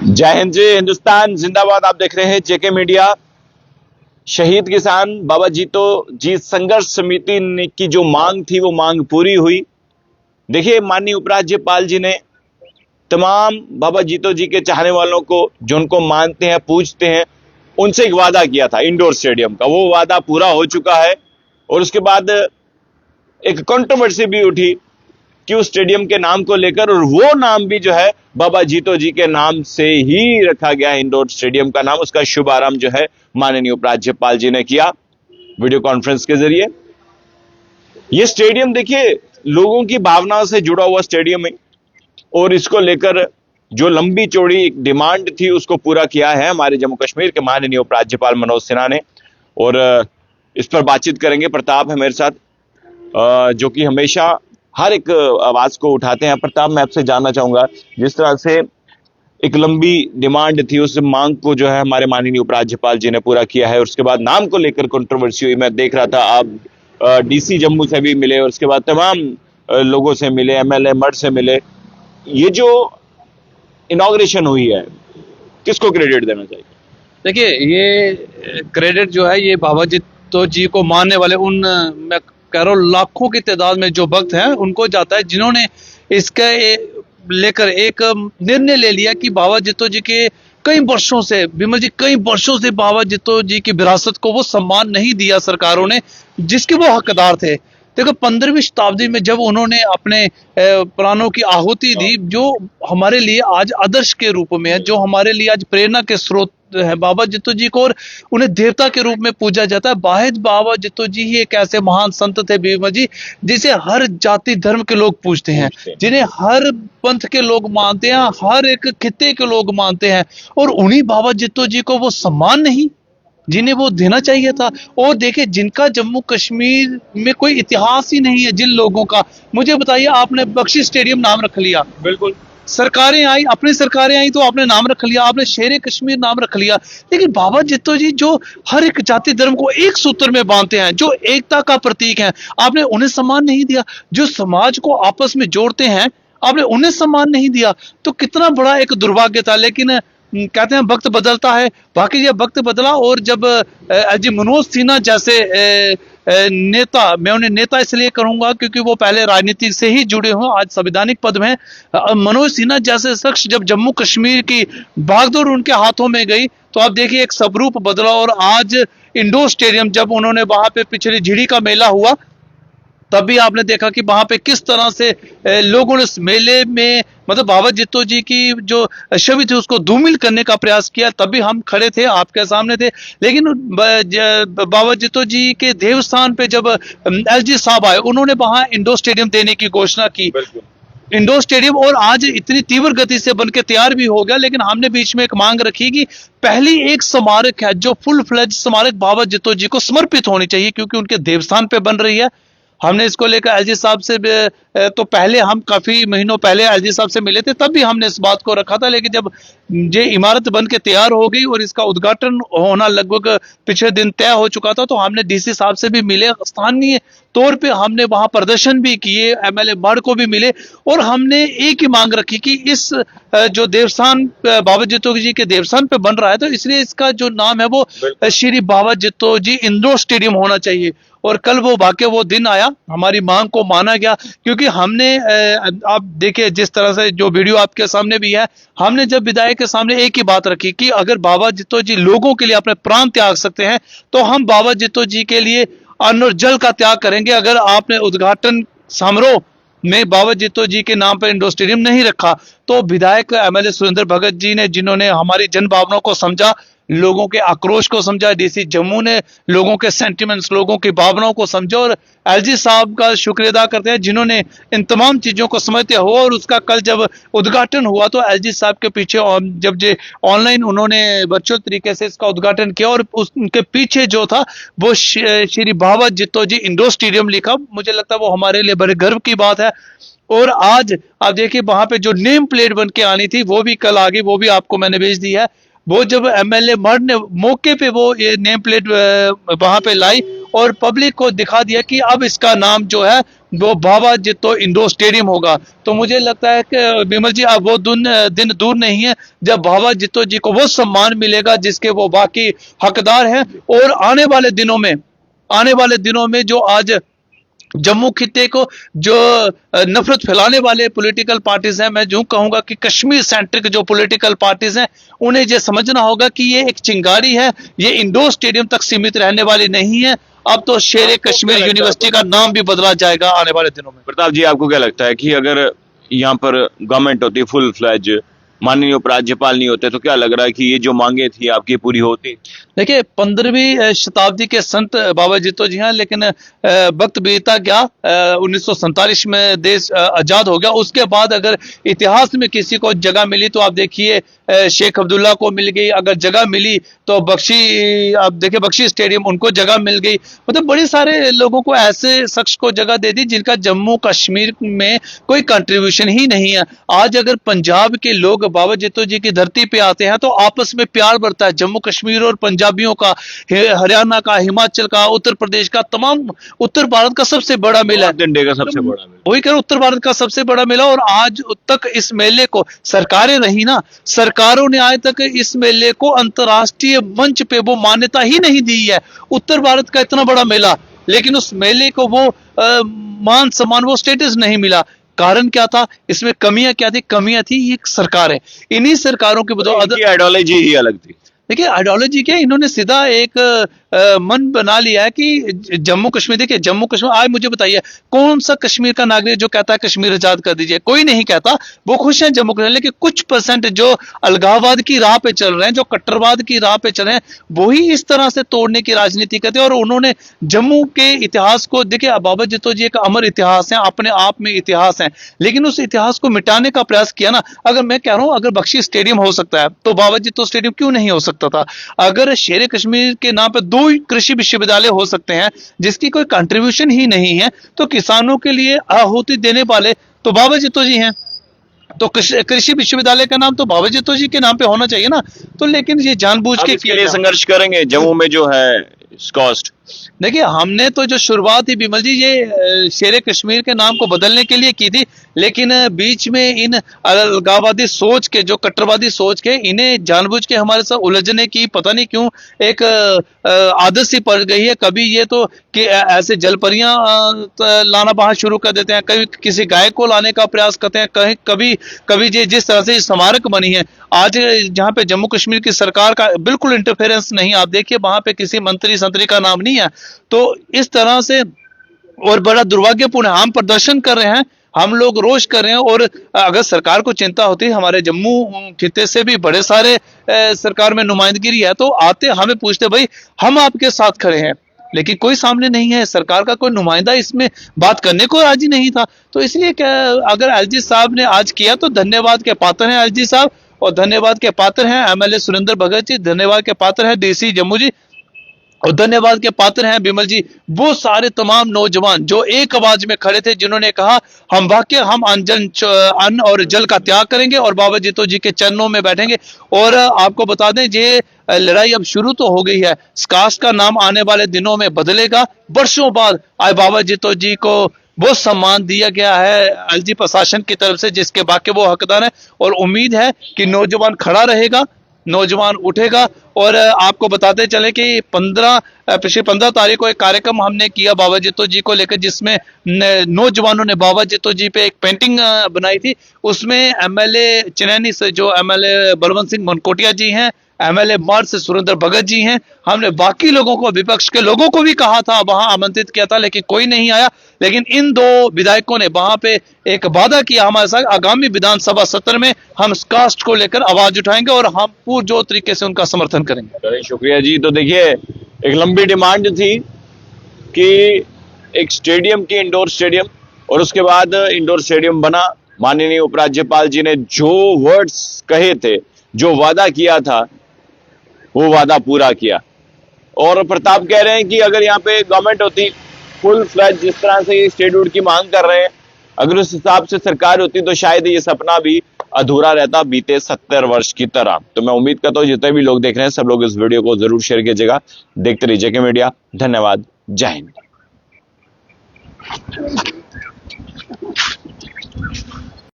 जय हिंद जी, हिंदुस्तान जिंदाबाद। आप देख रहे हैं जेके मीडिया। शहीद किसान बाबा जीतो जी संघर्ष समिति की जो मांग थी वो मांग पूरी हुई। देखिए, माननीय उपराज्यपाल जी ने तमाम बाबा जीतो जी के चाहने वालों को, जो उनको मानते हैं, पूजते हैं, उनसे एक वादा किया था इंडोर स्टेडियम का। वो वादा पूरा हो चुका है और उसके बाद एक कंट्रोवर्सी भी उठी कि उस स्टेडियम के नाम को लेकर, और वो नाम भी जो है बाबा जीतो जी के नाम से ही रखा गया इंडोर स्टेडियम का नाम। उसका शुभारंभ जो है माननीय उपराज्यपाल जी ने किया वीडियो कॉन्फ्रेंस के जरिए। ये स्टेडियम देखिए लोगों की भावनाओं से जुड़ा हुआ स्टेडियम है और इसको लेकर जो लंबी चौड़ी डिमांड थी उसको पूरा किया है हमारे जम्मू कश्मीर के माननीय उपराज्यपाल मनोज सिन्हा ने। और इस पर बातचीत करेंगे। प्रताप है मेरे साथ, जो कि हमेशा हर एक आवाज को उठाते हैं। प्रताप, मैं आपसे जानना चाहूंगा, जिस तरह से एक लंबी डिमांड थी उस मांग को जो है हमारे माननीय उपराज्यपाल जी ने पूरा किया है। और उसके बाद नाम को लेकर कंट्रोवर्सी हुई। मैं देख रहा था आप डीसी जम्मू से भी मिले और उसके बाद तमाम लोगों से मिले, एमएलए मर्ड से मिले। ये जो इनॉग्रेशन हुई है, किसको क्रेडिट देना चाहिए? देखिए, ये क्रेडिट जो है ये बाबा जीतो जी को मानने वाले उन, मैं कह रहा हूँ, लाखों की तादाद में जो भक्त हैं उनको जाता है, जिन्होंने इसके लेकर एक निर्णय ले लिया कि बाबा जीतो जी के कई वर्षों से, विमल जी, कई वर्षों से बाबा जीतो जी की विरासत को वो सम्मान नहीं दिया सरकारों ने, जिसके वो हकदार थे। देखो, 15वीं शताब्दी में जब उन्होंने अपने प्राणों की आहुति दी, जो हमारे लिए आज आदर्श के रूप में है, जो हमारे लिए आज प्रेरणा के स्रोत है बाबा जीतो जी को, और उन्हें देवता के रूप में पूजा जाता है। वाहिद बाबा जीतो जी ही एक ऐसे महान संत थे बीमा जी, जिसे हर जाति धर्म के लोग पूजते हैं, जिन्हें हर पंथ के लोग मानते हैं, हर एक खित्ते के लोग मानते हैं। और उन्हीं बाबा जीतो जी को वो सम्मान नहीं जिन्हें वो देना चाहिए था। और देखिए, जिनका जम्मू कश्मीर में कोई इतिहास ही नहीं है, जिन लोगों का, मुझे बताइए, आपने बख्शी स्टेडियम नाम रख लिया, बिल्कुल, सरकारें आई, अपनी सरकारें आई तो आपने नाम रख लिया, आपने शेर कश्मीर नाम रख लिया। लेकिन बाबा जीतो जी जो हर एक जाति धर्म को एक सूत्र में बांधते हैं, जो एकता का प्रतीक है, आपने उन्हें सम्मान नहीं दिया। जो समाज को आपस में जोड़ते हैं, आपने उन्हें सम्मान नहीं दिया। तो कितना बड़ा एक दुर्भाग्य था। लेकिन कहते हैं वक्त बदलता है, बाकी ये वक्त बदला। और जब जी मनोज सिन्हा जैसे नेता, मैं उन्हें नेता इसलिए करूंगा क्योंकि वो पहले राजनीति से ही जुड़े हुए, आज संवैधानिक पद में। मनोज सिन्हा जैसे शख्स जब जम्मू कश्मीर की भागदौड़ उनके हाथों में गई, तो आप देखिए एक स्वरूप बदला। और आज इंडोर स्टेडियम, जब उन्होंने वहां पे पिछले झिड़ी का मेला हुआ, तभी आपने देखा कि वहां पे किस तरह से लोगों ने इस मेले में, मतलब बाबा जीतो जी की जो छवि थी उसको धूमिल करने का प्रयास किया। तभी हम खड़े थे, आपके सामने थे। लेकिन बाबा जीतो जी के देवस्थान पे जब एलजी साहब आए, उन्होंने वहां इंडोर स्टेडियम देने की घोषणा की। इंडोर स्टेडियम और आज इतनी तीव्र गति से बनके तैयार भी हो गया। लेकिन हमने बीच में एक मांग रखी कि पहली एक स्मारक है जो फुल फ्लेज स्मारक बाबा जीतो जी को समर्पित होनी चाहिए, क्योंकि उनके देवस्थान पे बन रही है। हमने इसको लेकर एलजी साहब से तो पहले, हम काफी महीनों पहले एलजी साहब से मिले थे, तब भी हमने इस बात को रखा था। लेकिन जब ये इमारत बन के तैयार हो गई और इसका उद्घाटन होना लगभग पिछले दिन तय हो चुका था, तो हमने डीसी साहब से भी मिले, स्थानीय तौर पे हमने वहां प्रदर्शन भी किए, एमएलए मर्ड को भी मिले। और हमने एक ही मांग रखी कि इस जो देवस्थान बाबा जीतो जी के देवस्थान पे बन रहा है, तो इसलिए इसका जो नाम है वो श्री बाबा जीतो जी इंडोर स्टेडियम होना चाहिए। और कल वो वाकई वो दिन आया, हमारी मांग को माना गया। क्योंकि हमने, आप देखिए जिस तरह से जो वीडियो आपके सामने भी है, हमने जब विधायक के सामने एक ही बात रखी कि अगर बाबा जीतो जी लोगों के लिए अपने प्राण त्याग सकते हैं, तो हम बाबा जीतो जी के लिए अन्न और जल का त्याग करेंगे। अगर आपने उद्घाटन समारोह में बाबा जीतो जी के नाम पर इंडोर स्टेडियम नहीं रखा, तो विधायक एमएलए सुरेंद्र भगत जी ने, जिन्होंने हमारी जन भावनाओं को समझा, लोगों के आक्रोश को समझा, डीसी जम्मू ने लोगों के सेंटिमेंट्स, लोगों की भावनाओं को समझा, और एलजी साहब का शुक्रिया अदा करते हैं जिन्होंने इन तमाम चीजों को समझते हुआ। और उसका कल जब उद्घाटन हुआ, तो एलजी साहब के पीछे जब जे ऑनलाइन उन्होंने वर्चुअल तरीके से इसका उद्घाटन किया, और उनके पीछे जो था वो श्री बाबा जीतो जी इंडोर स्टेडियम लिखा। मुझे लगता है वो हमारे लिए बड़े गर्व की बात है। और आज आप देखिए वहां पे जो नेम प्लेट बन के आनी थी वो भी कल आ गई, वो भी आपको मैंने भेज दी है। वो जब एमएलए मर्ड ने मौके पे वो ये नेम प्लेट वहां पे लाई, और पब्लिक को दिखा दिया कि अब इसका नाम जो है वो बाबा जित्तो इंडोर स्टेडियम होगा। तो मुझे लगता है कि विमल जी अब वो दिन दूर नहीं है जब बाबा जित्तो जी को वो सम्मान मिलेगा जिसके वो बाकी हकदार हैं। और आने वाले दिनों में जो आज जम्मू खित्ते को जो नफरत फैलाने वाले पॉलिटिकल पार्टीज हैं, मैं जो कहूंगा कि कश्मीर सेंट्रिक जो पॉलिटिकल पार्टीज हैं, उन्हें ये समझना होगा कि ये एक चिंगारी है, ये इंडोर स्टेडियम तक सीमित रहने वाली नहीं है। अब तो शेर कश्मीर यूनिवर्सिटी का नाम भी बदला जाएगा आने वाले दिनों में। प्रताप जी, आपको क्या लगता है कि अगर यहाँ पर गवर्नमेंट होती फुल फ्लैज, माननीय उपराज्यपाल नहीं होते, तो क्या लग रहा है कि ये जो मांगे थी आपकी पूरी होती? देखिए 15वीं शताब्दी के संत बाबा जित्तो जी हैं, लेकिन वक्त बीता गया, 1947 में देश आजाद हो गया। उसके बाद अगर इतिहास में किसी को जगह मिली तो आप देखिए शेख अब्दुल्ला को मिल गई, अगर जगह मिली तो आप देखिए बख्शी स्टेडियम उनको जगह मिल गई। मतलब बड़े सारे लोगों को ऐसे शख्स को जगह दे दी जिनका जम्मू कश्मीर में कोई कंट्रीब्यूशन ही नहीं है। आज अगर पंजाब के लोग बाबा जित्तो जी की धरती पे आते हैं तो आपस में प्यार बढ़ता है। जम्मू कश्मीर और पंजाबियों का, हरियाणा का, हिमाचल का, उत्तर प्रदेश का, तमाम उत्तर भारत का सबसे बड़ा मेला है। इंडिया का सबसे बड़ा मेला, वही कह रहा हूं, उत्तर भारत का सबसे बड़ा मेला। और आज तक इस मेले को सरकारें रही ना, सरकारों ने आज तक इस मेले को अंतर्राष्ट्रीय मंच पे वो मान्यता ही नहीं दी है। उत्तर भारत का इतना बड़ा मेला, लेकिन उस मेले को वो मान सम्मान, वो स्टेटस नहीं मिला। कारण क्या था इसमें? कमियां क्या थी? कमियां थी ये सरकार है, इन्हीं सरकारों के बदौलत। आइडियोलॉजी ही अलग थी। देखिए आइडियोलॉजी क्या, इन्होंने सीधा एक मन बना लिया है कि जम्मू कश्मीर, देखिए जम्मू कश्मीर, आज मुझे बताइए कौन सा कश्मीर का नागरिक जो कहता है कश्मीर आजाद कर दीजिए? कोई नहीं कहता, वो खुश हैं जम्मू कश्मीर। लेकिन कुछ परसेंट जो अलगाववाद की राह पे चल रहे हैं, जो कट्टरवाद की राह पे चल रहे हैं, वही इस तरह से तोड़ने की राजनीति करते हैं। और उन्होंने जम्मू के इतिहास को, देखिए बाबा जित्तो जी एक अमर इतिहास है, अपने आप में इतिहास है, लेकिन उस इतिहास को मिटाने का प्रयास किया ना। अगर मैं कह रहा हूं अगर बख्शी स्टेडियम हो सकता है तो बाबा जित्तो स्टेडियम क्यों नहीं हो सकता था? अगर शेर कश्मीर के नाम पर 2 कृषि विश्वविद्यालय हो सकते हैं जिसकी कोई कंट्रीब्यूशन ही नहीं है, तो किसानों के लिए आहुति देने वाले तो बाबा जित्तो जी हैं। तो कृषि विश्वविद्यालय का नाम तो बाबा जित्तो जी के नाम पे होना चाहिए ना। तो लेकिन ये जानबूझ के लिए संघर्ष करेंगे जम्मू में जो है कॉस्ट। देखिए हमने तो जो शुरुआत थी विमल जी ये शेर कश्मीर के नाम को बदलने के लिए की थी, लेकिन बीच में इन अलगाववादी सोच के, जो कट्टरवादी सोच के, इन्हें जानबूझ के हमारे साथ उलझने की पता नहीं क्यों एक आदत सी पड़ गई है। कभी ये तो कि ऐसे जलपरियां लाना बाहर शुरू कर देते हैं, कभी किसी गाय को लाने का प्रयास करते हैं, कभी ये जिस तरह से स्मारक बनी है आज जहां पे जम्मू कश्मीर की सरकार का बिल्कुल इंटरफेरेंस नहीं, आप देखिए वहां पे किसी मंत्री संतरी का नाम नहीं है। तो इस तरह से और बड़ा दुर्भाग्यपूर्ण है। हम प्रदर्शन कर रहे हैं, हम लोग रोष कर रहे हैं, और अगर सरकार को चिंता होती है, हमारे जम्मू खित्ते से भी बड़े सारे सरकार में नुमाइंदगी है, तो आते हमें पूछते भाई हम आपके साथ खड़े हैं, लेकिन कोई सामने नहीं है, सरकार का कोई नुमाइंदा इसमें बात करने को राजी नहीं था। तो इसलिए अगर एलजी साहब ने आज किया तो धन्यवाद के पात्र हैं एलजी साहब, और धन्यवाद के पात्र हैं एमएलए सुरेंद्र भगत जी, धन्यवाद के पात्र हैं डीसी जम्मू जी, और धन्यवाद के पात्र हैं विमल जी वो सारे तमाम नौजवान जो एक आवाज में खड़े थे, जिन्होंने कहा हम अन्न और जल का त्याग करेंगे और बाबा जित्तो जी के चरणों में बैठेंगे। और आपको बता दें ये लड़ाई अब शुरू तो हो गई है, स्कास्ट का नाम आने वाले दिनों में बदलेगा। वर्षों बाद आज बाबा जित्तो जी को वो सम्मान दिया गया है एलजी प्रशासन की तरफ से जिसके बाकी वो हकदार है, और उम्मीद है कि नौजवान खड़ा रहेगा, नौजवान उठेगा। और आपको बताते चले कि पिछली 15 तारीख को एक कार्यक्रम हमने किया बाबा जित्तो जी को लेकर, जिसमें नौजवानों ने बाबा जित्तो जी पे एक पेंटिंग बनाई थी। उसमें एमएलए चिनैनी से जो एमएलए बलवंत सिंह मनकोटिया जी हैं, एमएलए मार्च से सुरेंद्र भगत जी हैं, हमने बाकी लोगों को, विपक्ष के लोगों को भी कहा था, वहां आमंत्रित किया था, लेकिन कोई नहीं आया। लेकिन इन 2 विधायकों ने वहां पे एक वादा किया हमारे साथ, आगामी विधानसभा सत्र में हम कास्ट को लेकर आवाज उठाएंगे और हम पूर्ण तरीके से उनका समर्थन करेंगे। शुक्रिया जी। तो देखिए एक लंबी डिमांड थी कि एक स्टेडियम की, इंडोर स्टेडियम, और उसके बाद इंडोर स्टेडियम बना। माननीय उपराज्यपाल जी ने जो वर्ड्स कहे थे, जो वादा किया था, वो वादा पूरा किया। और प्रताप कह रहे हैं कि अगर यहाँ पे गवर्नमेंट होती फुल फ्लैज, जिस तरह से ये स्टेटहुड की मांग कर रहे हैं, अगर उस हिसाब से सरकार होती तो शायद ये सपना भी अधूरा रहता बीते 70 वर्ष की तरह। तो मैं उम्मीद करता हूँ जितने भी लोग देख रहे हैं सब लोग इस वीडियो को जरूर शेयर कीजिएगा। देखते रहिए जेके मीडिया। धन्यवाद। जय हिंद।